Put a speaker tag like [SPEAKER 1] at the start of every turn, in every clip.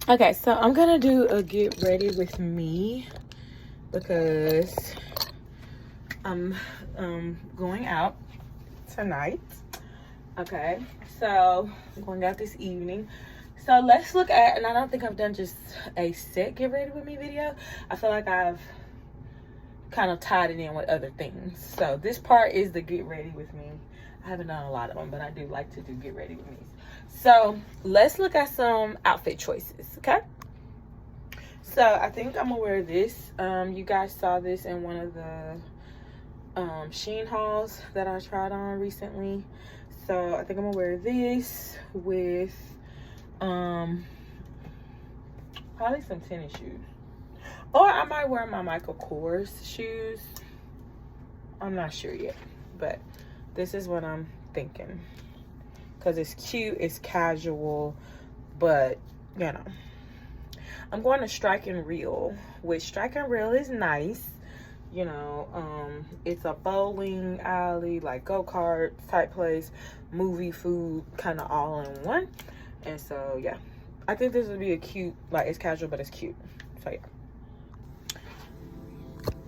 [SPEAKER 1] Okay, so I'm gonna do a get ready with me because I'm going out tonight. Okay, so I'm going out this evening. So let's look at, and I don't think I've done just a set get ready with me video. I feel like I've kind of tied it in with other things. So this part is the get ready with me. I haven't done a lot of them, but I do like to do get ready with me. So let's look at some outfit choices, okay? So I think I'm gonna wear this. You guys saw this in one of the Shein hauls that I tried on recently. So I think I'm gonna wear this with probably some tennis shoes, or I might wear my Michael Kors shoes. I'm not sure yet, but this is what I'm thinking because it's cute, it's casual, but you know, I'm going to Strike and Reel, which Strike and Reel is nice. You know, it's a bowling alley, like go-kart type place, movie, food, kind of all in one. And so, yeah, I think this would be a cute, like, it's casual, but it's cute. So, yeah.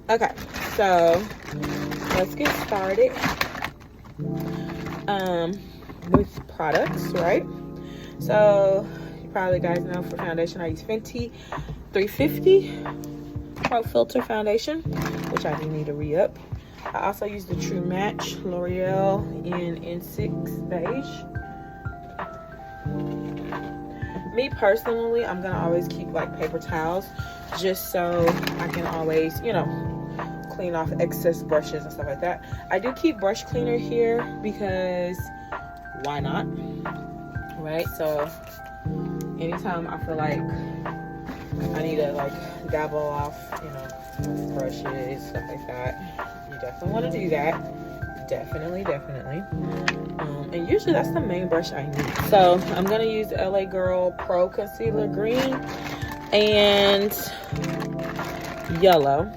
[SPEAKER 1] Okay, so let's get started with products, right? So, you probably guys know for foundation, I use Fenty 350 Pro Filter Foundation, which I do need to re-up. I also use the True Match L'Oreal in N6 Beige. Me personally, I'm gonna always keep like paper towels just so I can always, you know, clean off excess brushes and stuff like that. I do keep brush cleaner here because why not, right? So anytime I feel like I need to like dabble off, you know, brushes, stuff like that, you definitely want to do that. Definitely. And usually that's the main brush I need. So I'm gonna use the LA Girl Pro Concealer Green and Yellow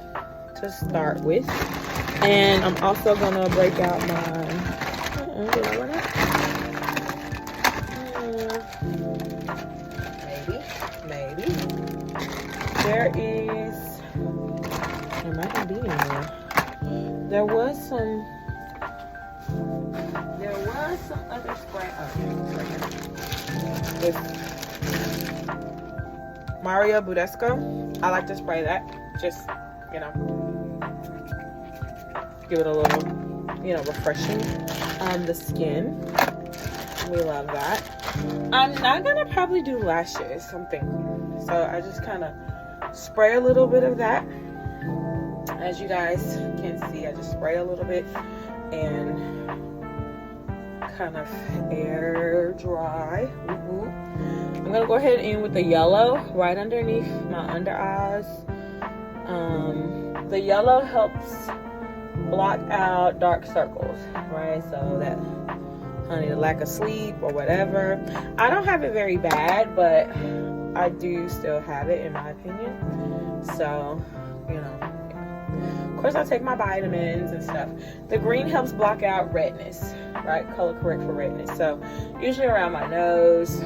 [SPEAKER 1] to start with. And I'm also gonna break out my did I run out? Maybe. There might not be anymore. There was some other spray. With Mario Budesco. I like to spray that. Just, you know, give it a little, you know, refreshing on the skin. We love that. I'm not gonna probably do lashes, I'm thinking. So I just kind of spray a little bit of that. As you guys can see, I just spray a little bit and kind of air dry. I'm gonna go ahead in with the yellow right underneath my under eyes. The yellow helps block out dark circles, right? So that, honey, the lack of sleep or whatever. I don't have it very bad, but I do still have it in my opinion. So, you know, of course I take my vitamins and stuff. The green helps block out redness, right? Color correct for redness. So usually around my nose,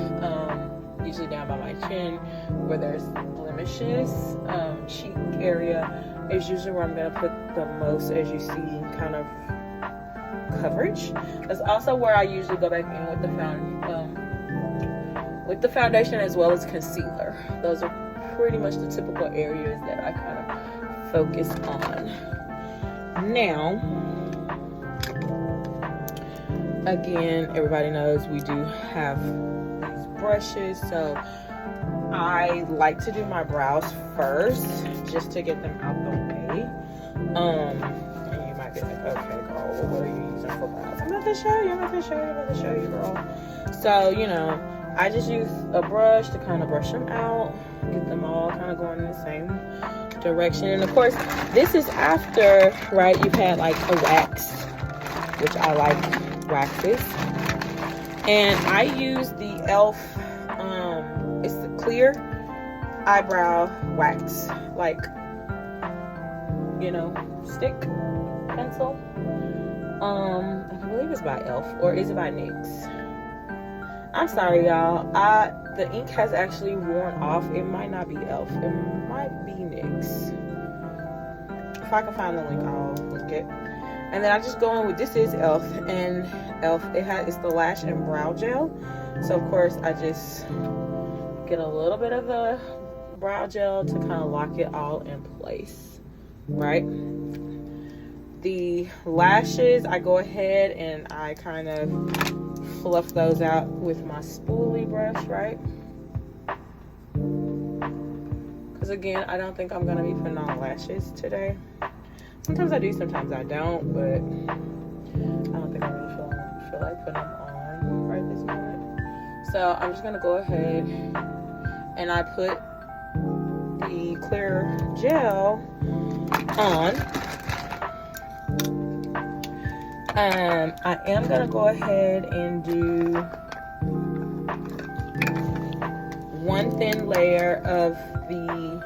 [SPEAKER 1] usually down by my chin where there's blemishes, cheek area is usually where I'm gonna put the most, as you see, kind of coverage. That's also where I usually go back in with the foundation as well as concealer. Those are pretty much the typical areas that I kind of focus on. Now, again, everybody knows we do have these brushes, so I like to do my brows first just to get them out the way. And you might be like, okay, girl, well, what are you using for brows? I'm about to show you, girl. So, you know, I just use a brush to kind of brush them out, get them all kind of going in the same direction. And of course, this is after, right, you've had like a wax, which I like waxes. And I use the e.l.f. It's the clear eyebrow wax, like, you know, stick pencil. I believe it's by e.l.f. or is it by NYX? I'm sorry, y'all. the ink has actually worn off. It might not be e.l.f. It might be NYX. If I can find the link, I'll link it. And then I just go in with, this is e.l.f. and e.l.f. It's the lash and brow gel. So of course I just get a little bit of the brow gel to kind of lock it all in place, right? The lashes, I go ahead and I kind of fluff those out with my spoolie brush, right? Because again, I don't think I'm gonna be putting on lashes today. Sometimes I do, sometimes I don't, but I don't think I really feel like putting them on right this moment. So I'm just gonna go ahead and I put the clear gel on. I am gonna go ahead and do one thin layer of the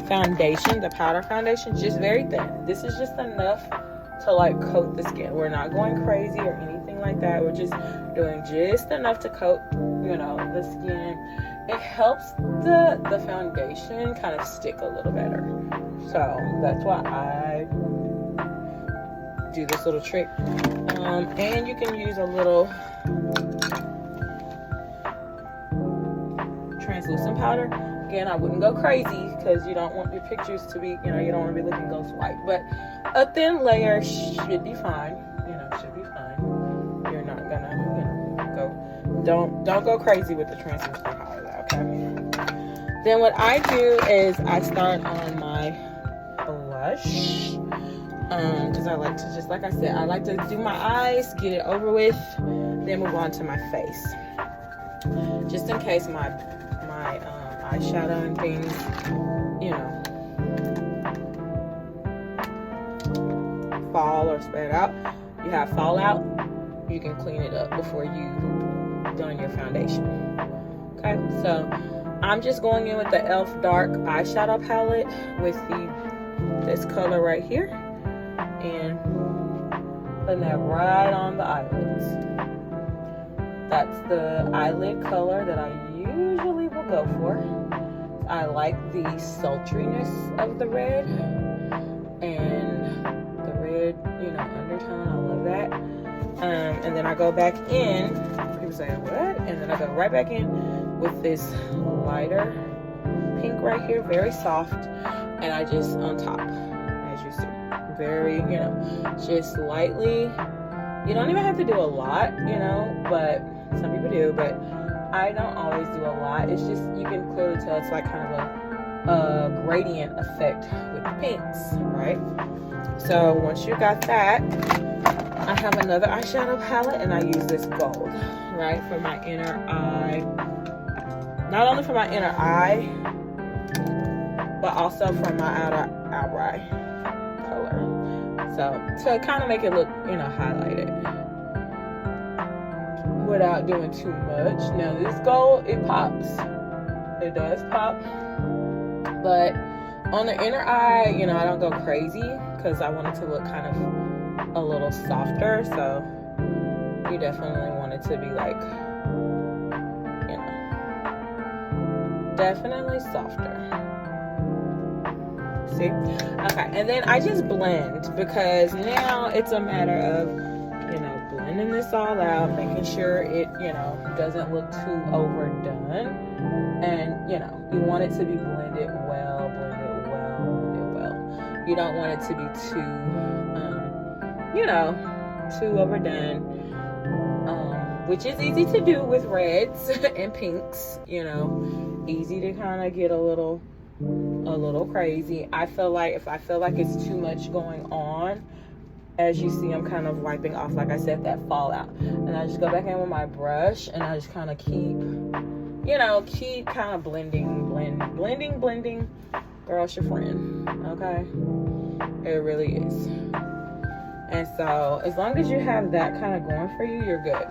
[SPEAKER 1] foundation, the powder foundation, just very thin. This is just enough to like coat the skin. We're not going crazy or anything like that. We're just doing just enough to coat, you know, the skin. It helps the foundation kind of stick a little better. So that's why I do this little trick. And you can use a little translucent powder. Again, I wouldn't go crazy because you don't want your pictures to be, you know, you don't want to be looking ghost white. But a thin layer should be fine. You know, should be fine. You're not gonna, you know, don't go crazy with the translucent powder, okay? Then what I do is I start on my blush. Because I like to, just like I said, I like to do my eyes, get it over with, then move on to my face. Just in case my eyeshadow and things, you know, fall or spread out. You have fallout, you can clean it up before you done your foundation. Okay, so I'm just going in with the e.l.f. dark eyeshadow palette with this color right here. And putting that right on the eyelids. That's the eyelid color that I usually will go for. I like the sultriness of the red and the red, you know, undertone. I love that. And then I go back in. People say what? And then I go right back in with this lighter pink right here, very soft, and I just on top, as you see. Very, you know, just lightly. You don't even have to do a lot, you know, but some people do, but I don't always do a lot. It's just, you can clearly tell it's like kind of a gradient effect with the pinks, right? So once you got that, I have another eyeshadow palette and I use this gold, right, for my inner eye. Not only for my inner eye, but also for my outer eyebrow. So to kind of make it look, you know, highlighted without doing too much. Now this gold, it pops. It does pop. But on the inner eye, you know, I don't go crazy because I want it to look kind of a little softer. So you definitely want it to be like, you know, definitely softer. See? Okay, and then I just blend because now it's a matter of, you know, blending this all out, making sure it, you know, doesn't look too overdone. And, you know, you want it to be blended well, blended well. You don't want it to be too, you know, too overdone, which is easy to do with reds and pinks, you know, easy to kind of get a little crazy. I feel like if I feel like it's too much going on, as you see, I'm kind of wiping off, like I said, that fallout, and I just go back in with my brush and I just kind of keep, you know, keep kind of blending. Girl, it's your friend, okay? It really is. And so as long as you have that kind of going for you, you're good.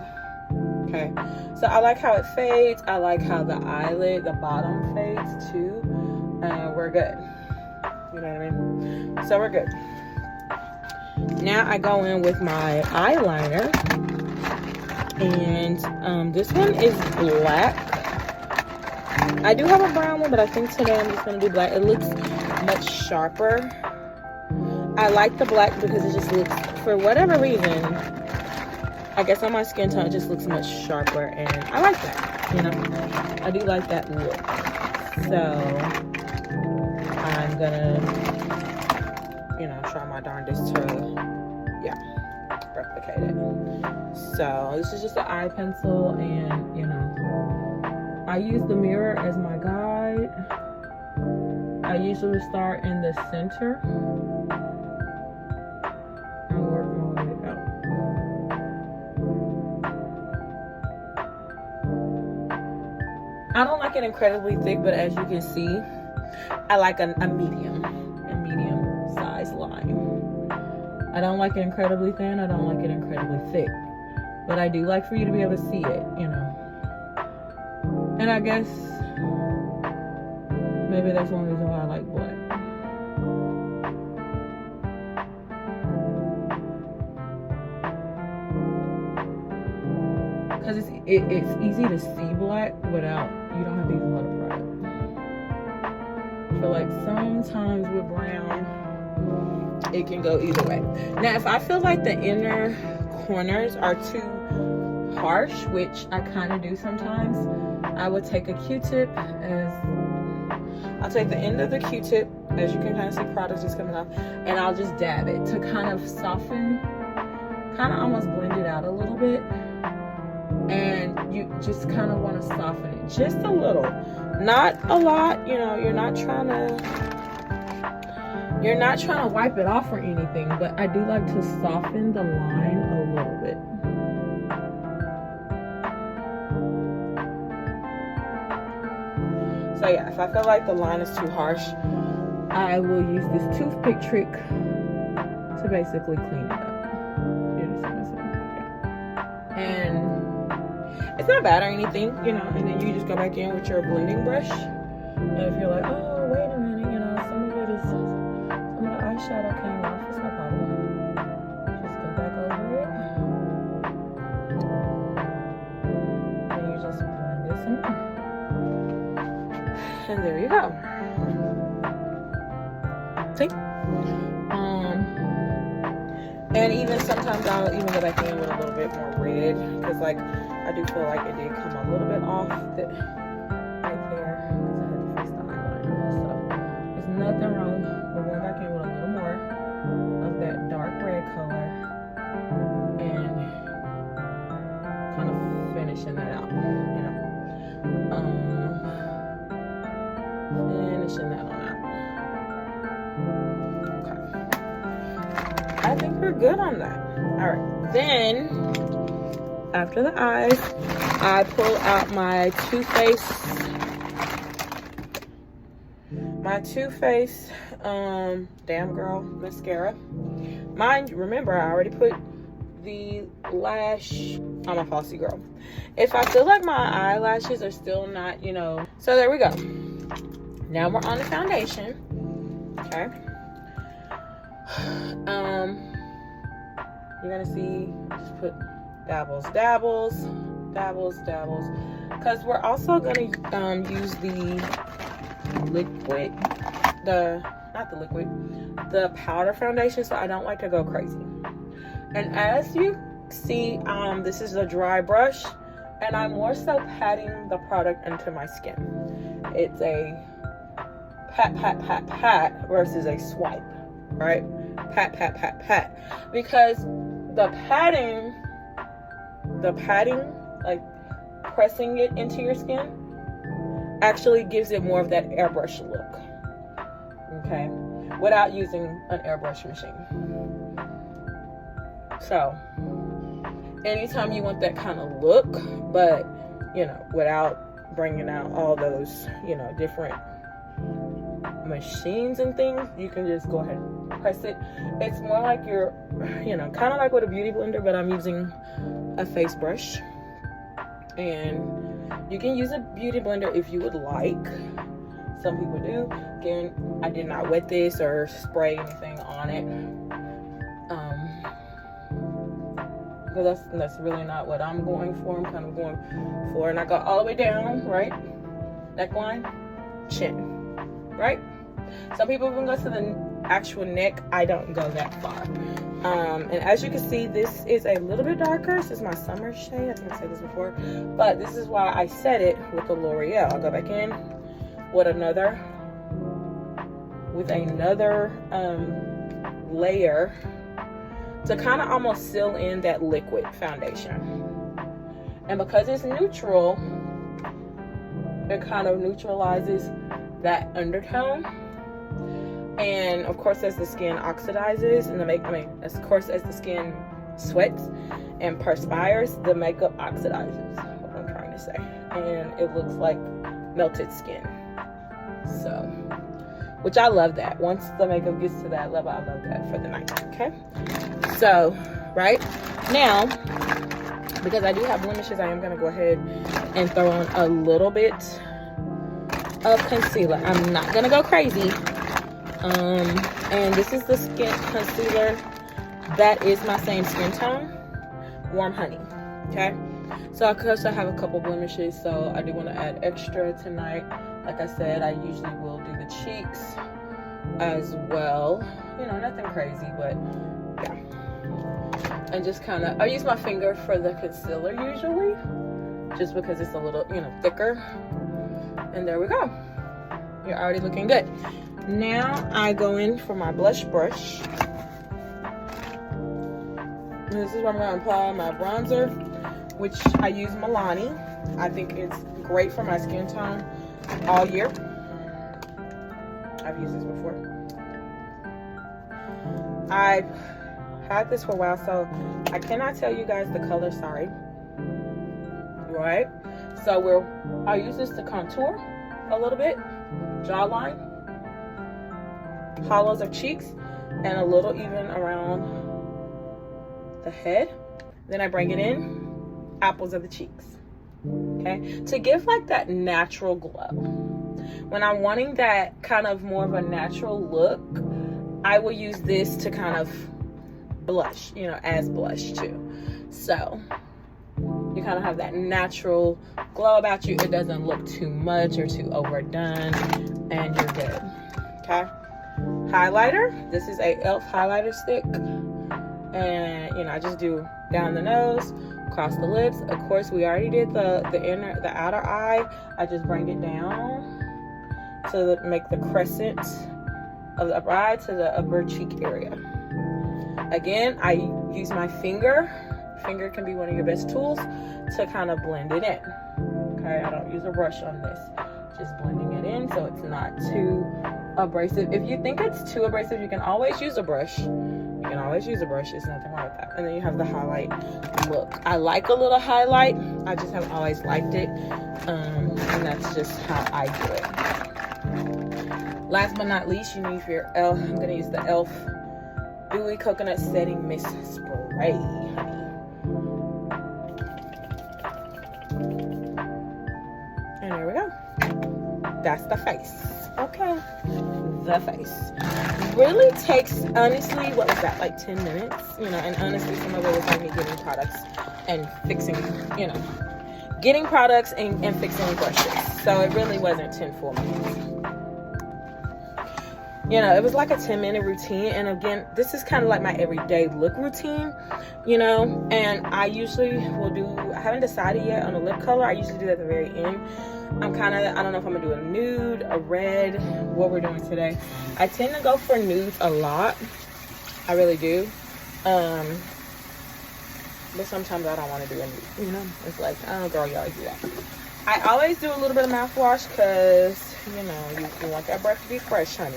[SPEAKER 1] Okay, so I like how it fades. I like how the eyelid, the bottom fades too. We're good. You know what I mean? So we're good. Now I go in with my eyeliner, and this one is black. I do have a brown one, but I think today I'm just gonna do black. It looks much sharper. I like the black because it just looks, for whatever reason, I guess on my skin tone, it just looks much sharper, and I like that, you know? I do like that look. So, I'm gonna, you know, try my darndest to, yeah, replicate it. So, this is just an eye pencil, and, you know, I use the mirror as my guide. I usually start in the center and work my way out. I don't like it incredibly thick, but as you can see, I like a medium size line. I don't like it incredibly thin. I don't like it incredibly thick, but I do like for you to be able to see it, you know. And I guess maybe that's one reason why I like black. Because it's easy to see black without, you don't have to use a lot of product. I feel like sometimes with brown, it can go either way. Now, if I feel like the inner corners are too harsh, which I kind of do sometimes, I would take a Q-tip I'll take the end of the Q-tip, as you can kind of see product just coming off, and I'll just dab it to kind of soften, kind of almost blend it out a little bit. And you just kind of want to soften it just a little, not a lot, you know. You're not trying to wipe it off or anything, but I do like to soften the line a little bit. So yeah, if I feel like the line is too harsh, I will use this toothpick trick to basically clean it up. You understand what I'm saying? Yeah. And it's not bad or anything, you know, and then you just go back in with your blending brush. And if you're like, oh, wait a minute, you know, some of the eyeshadow came off, it's no problem. Just go back over it. And you just blend this in. And there you go. See? And even sometimes I'll even go back in with a little bit more red, because like I do feel like it did come a little bit off right there, because I had to fix the eyeliner. So there's nothing wrong. We're going back in with a little more of that dark red color and kind of finishing that out, you know. Finishing that on out. Okay. I think we're good on that. Alright. Then, after the eyes, I pull out my Too Faced Damn Girl mascara. Mind you, remember, I already put the lash on my Falsy Girl. If I feel like my eyelashes are still not, you know. So there we go. Now we're on the foundation. Okay. You're gonna see, just put dabbles, because we're also gonna use the liquid, the powder foundation, so I don't like to go crazy. And as you see, this is a dry brush, and I'm more so patting the product into my skin. It's a pat versus a swipe, right? Pat, because the patting, like pressing it into your skin, actually gives it more of that airbrush look, okay, without using an airbrush machine. So anytime you want that kind of look, but you know, without bringing out all those, you know, different machines and things, you can just go ahead and press it. It's more like you're, you know, kind of like with a beauty blender, but I'm using a face brush. And you can use a beauty blender if you would like. Some people do. Again, I did not wet this or spray anything on it, because that's really not what I'm going for. I'm kind of going for, and I got all the way down, right? neckline, chin, right? Some people even go to the actual neck. I don't go that far. And as you can see, this is a little bit darker. This is my summer shade. I think I said this before, but this is why I set it with the L'Oreal. I'll go back in with another layer to kind of almost seal in that liquid foundation. And because it's neutral, it kind of neutralizes that undertone. And of course, as the skin oxidizes and of course, as the skin sweats and perspires, the makeup oxidizes, what I'm trying to say. And it looks like melted skin. So, which I love that. Once the makeup gets to that level, I love that for the night, okay? So, right now, because I do have blemishes, I am gonna go ahead and throw on a little bit of concealer. I'm not gonna go crazy. And this is the skin concealer that is my same skin tone, Warm Honey, okay? So of course I have a couple blemishes, so I do want to add extra tonight. Like I said, I usually will do the cheeks as well. You know, nothing crazy, but yeah. And just kind of, I use my finger for the concealer usually, just because it's a little, you know, thicker. And there we go. You're already looking good. Now I go in for my blush brush. And this is where I'm going to apply my bronzer, which I use Milani. I think it's great for my skin tone all year. I've used this before. I've had this for a while, so I cannot tell you guys the color, sorry. Right? So I'll use this to contour a little bit, jawline, hollows of cheeks, and a little even around the head. Then I bring it in, apples of the cheeks, okay, to give like that natural glow. When I'm wanting that kind of more of a natural look, I will use this to kind of blush, you know, as blush too. So you kind of have that natural glow about you. It doesn't look too much or too overdone, and you're good, okay? Highlighter, this is a e.l.f. highlighter stick, and you know, I just do down the nose, across the lips. Of course, we already did the outer eye. I just bring it down to make the crescent of the upper eye to the upper cheek area. Again, I use my finger. Finger can be one of your best tools to kind of blend it in. Okay, I don't use a brush on this. Just blending it in so it's not too abrasive. If you think it's too abrasive, you can always use a brush. You can always use a brush. There's nothing wrong with that. And then you have the highlight look. I like a little highlight. I just have always liked it. And that's just how I do it. Last but not least, you need for your e.l.f. I'm going to use the e.l.f. Dewy Coconut Setting Mist Spray, honey. And there we go. That's the face. Okay. The face. Really takes, honestly, what was that, like 10 minutes? You know, and honestly, some of it was like me getting products and fixing, you know, getting products and fixing brushes. So it really wasn't 10 full minutes. You know, it was like a 10-minute routine. And again, this is kind of like my everyday look routine, you know. And I usually will do, I haven't decided yet on a lip color. I usually do that at the very end. I'm kind of, I don't know if I'm going to do a nude, a red, what we're doing today. I tend to go for nudes a lot. I really do. But sometimes I don't want to do a nude, you know. It's like, oh, girl, you always do that. I always do a little bit of mouthwash because, you know, you want that breath to be fresh, honey.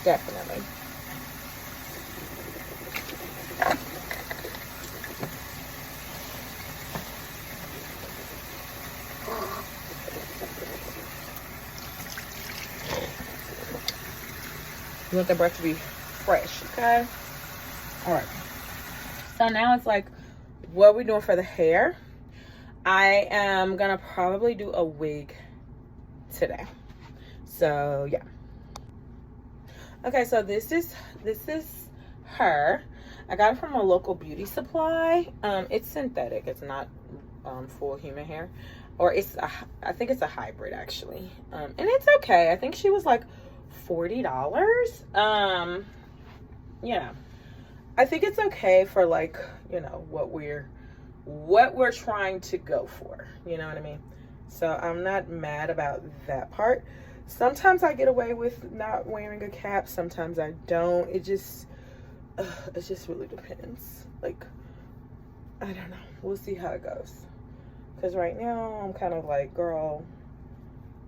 [SPEAKER 1] Definitely. You want the breath to be fresh, okay? All right. So now it's like, what are we doing for the hair? I am gonna probably do a wig today. So yeah. Okay, so this is her. I got it from a local beauty supply. It's synthetic. It's not full human hair. or I think it's a hybrid actually. And it's okay. I think she was like $40. Yeah, I think it's okay for like, you know, what we're trying to go for, you know what I mean? So I'm not mad about that part. Sometimes I get away with not wearing a cap, sometimes I don't. It just really depends. Like, I don't know, we'll see how it goes. Because right now I'm kind of like, girl,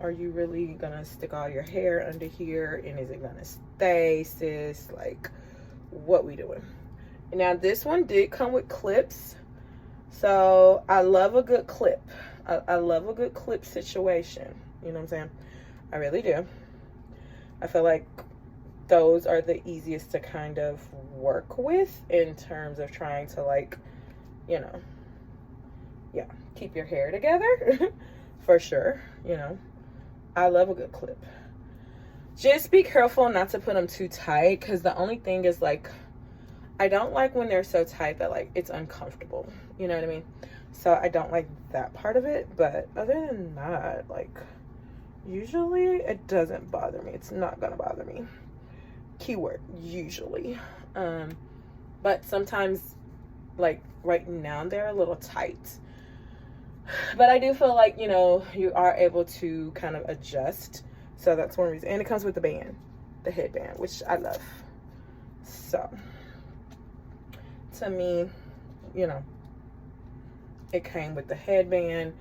[SPEAKER 1] are you really gonna stick all your hair under here, and is it gonna stay, sis? Like, what we doing? Now this one did come with clips, so I love a good clip. I love a good clip situation, you know what I'm saying? I really do. I feel like those are the easiest to kind of work with in terms of trying to, like, you know, yeah, keep your hair together. For sure, you know. I love a good clip. Just be careful not to put them too tight, because the only thing is, like, I don't like when they're so tight that, like, it's uncomfortable, you know what I mean? So I don't like that part of it, but other than that, like, usually it doesn't bother me. It's not gonna bother me. Keyword, usually. But sometimes, like, right now they're a little tight. But I do feel like, you know, you are able to kind of adjust. So that's one reason. And it comes with the band, the headband, which I love. So, to me, you know, it came with the headband.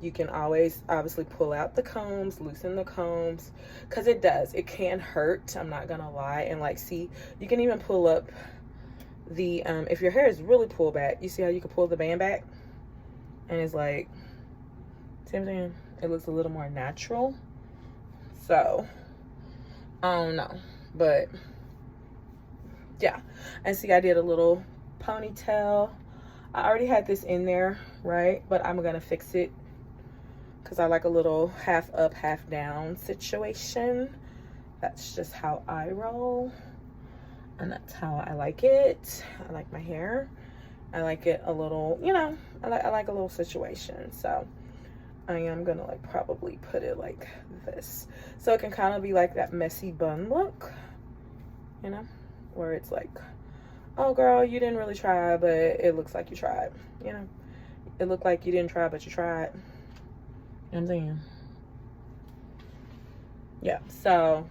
[SPEAKER 1] You can always obviously pull out the combs, loosen the combs, because it does. It can hurt, I'm not gonna lie. And like, see, you can even pull up the, if your hair is really pulled back, you see how you can pull the band back? And it's like, see what I'm saying? It looks a little more natural. So, I don't know. But, yeah. And see, I did a little ponytail. I already had this in there, right? But I'm going to fix it, because I like a little half up, half down situation. That's just how I roll. And that's how I like it. I like my hair. I like it a little, you know, I like a little situation. So I am gonna, like, probably put it like this, so it can kind of be like that messy bun look, you know, where it's like, oh girl, you didn't really try, but it looks like you tried, you know. It looked like you didn't try, but you tried. You know what I'm saying? Yeah, so,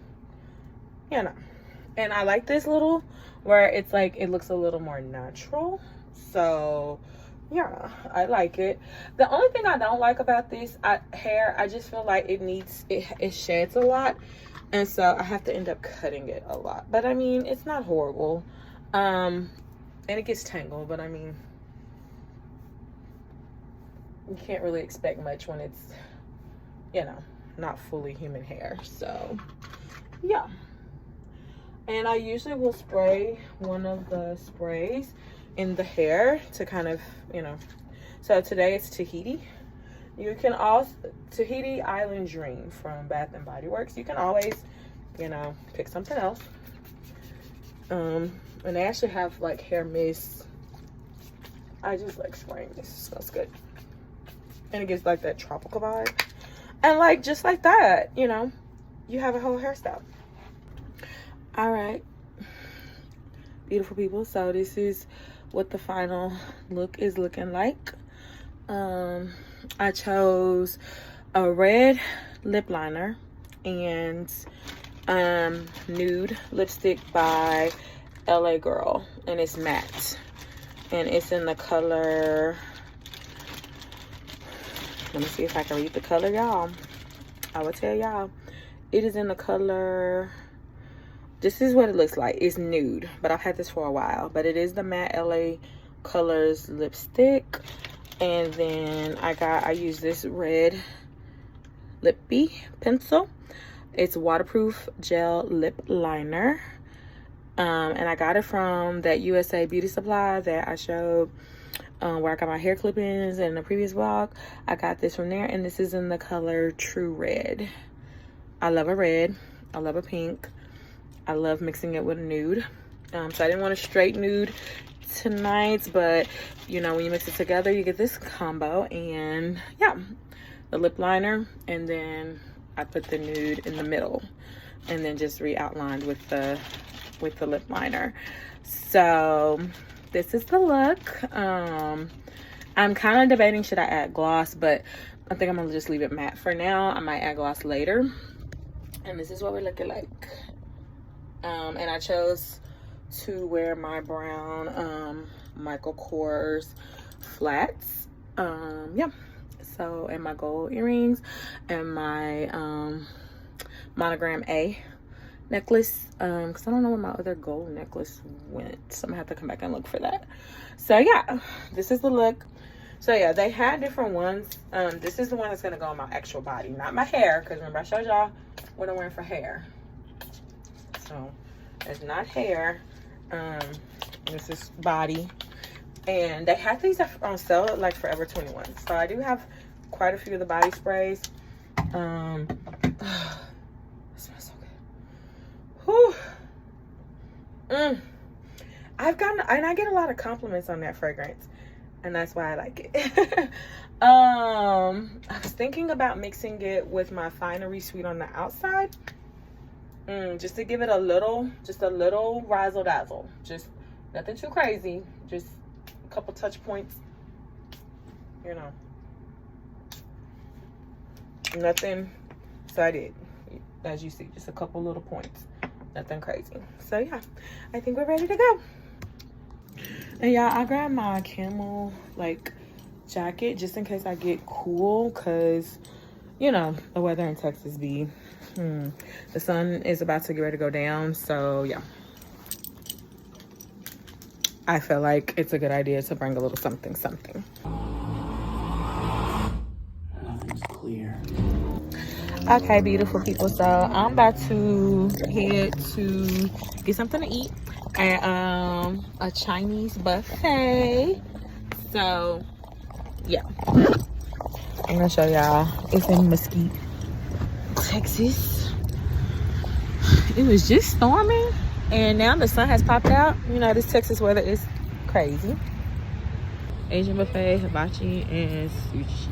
[SPEAKER 1] you know. And I like this little, where it's like, it looks a little more natural. So, yeah, I like it. The only thing I don't like about this hair, I just feel like it sheds a lot. And so I have to end up cutting it a lot. But I mean, it's not horrible. And it gets tangled, but I mean, you can't really expect much when it's, you know, not fully human hair. So, yeah. And I usually will spray one of the sprays in the hair to kind of, you know. So today it's Tahiti. You can also, Tahiti Island Dream from Bath and Body Works. You can always, you know, pick something else. And they actually have like hair mist. I just like spraying this. It smells good. And it gives like that tropical vibe. And like, just like that, you know, you have a whole hairstyle. All right, beautiful people. So this is what the final look is looking like. I chose a red lip liner and nude lipstick by LA Girl, and it's matte, and it's in the color, let me see if I can read the color, y'all. I will tell y'all, it is in the color, this is what it looks like. It's nude, but I've had this for a while. But it is the matte LA Colors lipstick. And then I use this red lippy pencil. It's waterproof gel lip liner. And I got it from that USA Beauty Supply that I showed where I got my hair clip-ins in the previous vlog. I got this from there, and this is in the color True Red. I love a red. I love a pink. I love mixing it with a nude. So I didn't want a straight nude tonight, but you know, when you mix it together, you get this combo. And yeah, the lip liner, and then I put the nude in the middle, and then just re-outlined with the lip liner. So this is the look. I'm kind of debating, should I add gloss, but I think I'm gonna just leave it matte for now. I might add gloss later. And this is what we're looking like. And I chose to wear my brown Michael Kors flats. Yeah. So, and my gold earrings and my monogram A necklace, because I don't know where my other gold necklace went, so I'm gonna have to come back and look for that. So yeah, this is the look. So yeah, they had different ones. This is the one that's gonna go on my actual body, not my hair, because remember I showed y'all what I'm wearing for hair. So it's not hair. This is body, and they had these on sale at like Forever 21. So I do have quite a few of the body sprays. It smells so good. Whew. I get a lot of compliments on that fragrance, and that's why I like it. I was thinking about mixing it with my Finery Suite on the outside, just to give it a little razzle dazzle. Just nothing too crazy, just a couple touch points, you know, nothing. So I did, as you see, just a couple little points, nothing crazy. So yeah, I think we're ready to go. And yeah, I grabbed my camel like jacket just in case I get cool, because you know the weather in Texas be the sun is about to get ready to go down. So yeah, I feel like it's a good idea to bring a little something.
[SPEAKER 2] Nothing's clear.
[SPEAKER 1] Okay, beautiful people, so I'm about to head to get something to eat at a Chinese buffet. So yeah, I'm gonna show y'all. It's in Mesquite, Texas. It was just storming, and now the sun has popped out. You know, this Texas weather is crazy. Asian buffet, hibachi, and sushi.